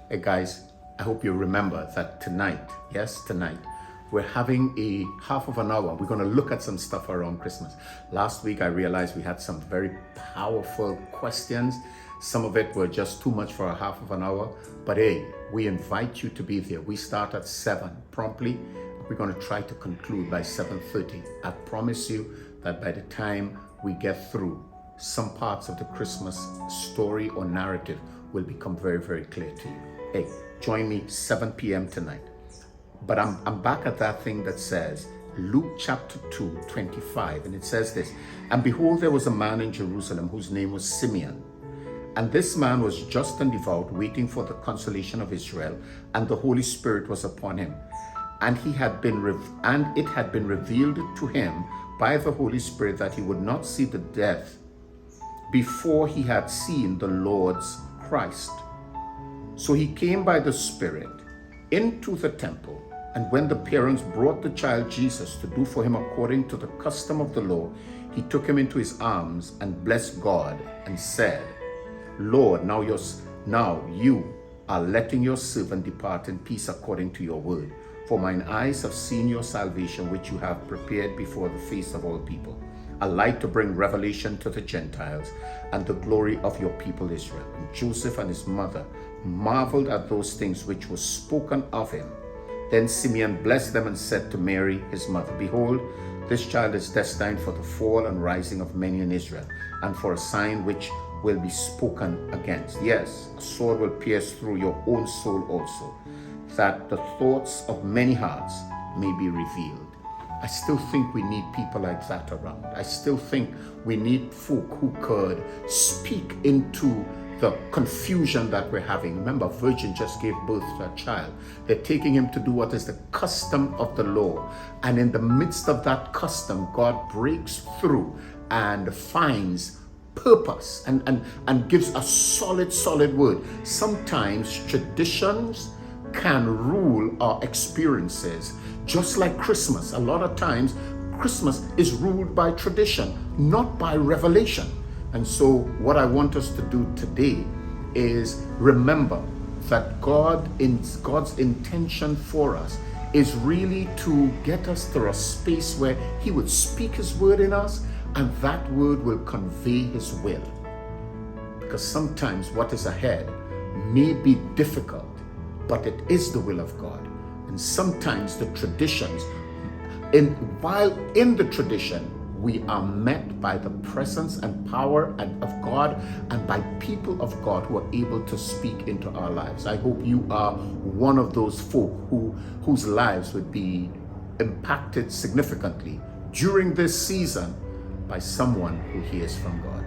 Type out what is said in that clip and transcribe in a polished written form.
Hey guys, I hope you remember that tonight, yes, tonight, we're having a half of an hour. We're going to look at some stuff around Christmas. Last week, I realized we had some very powerful questions. Some of it were just too much for a half of an hour. But hey, we invite you to be there. We start at 7 promptly. We're going to try to conclude by 7:30. I promise you that by the time we get through, some parts of the Christmas story or narrative will become very, very clear to you. Hey, join me 7 p.m. tonight. But I'm back at that thing that says, Luke chapter 2, 25, and it says this, "And behold, there was a man in Jerusalem whose name was Simeon. And this man was just and devout, waiting for the consolation of Israel, and the Holy Spirit was upon him. And it had been revealed to him by the Holy Spirit that he would not see the death before he had seen the Lord's Christ. So he came by the Spirit into the temple, and when the parents brought the child Jesus to do for him according to the custom of the law, he took him into his arms and blessed God and said, Lord, now you are letting your servant depart in peace according to your word. For mine eyes have seen your salvation, which you have prepared before the face of all people, a light to bring revelation to the Gentiles and the glory of your people Israel. And Joseph and his mother marveled at those things which were spoken of him. Then Simeon blessed them and said to Mary, his mother, Behold, this child is destined for the fall and rising of many in Israel, and for a sign which will be spoken against. Yes, a sword will pierce through your own soul also, that the thoughts of many hearts may be revealed." I still think we need people like that around. I still think we need folk who could speak into the confusion that we're having. Remember, a virgin just gave birth to a child. They're taking him to do what is the custom of the law. And in the midst of that custom, God breaks through and finds purpose and gives a solid word. Sometimes traditions can rule our experiences, just like Christmas. A lot of times, Christmas is ruled by tradition, not by revelation. And so what I want us to do today is remember that God's intention for us is really to get us through a space where he would speak his word in us, and that word will convey his will. Because sometimes what is ahead may be difficult, but it is the will of God. And sometimes the traditions, while in the tradition, we are met by the presence and power of God and by people of God who are able to speak into our lives. I hope you are one of those folk whose lives would be impacted significantly during this season by someone who hears from God.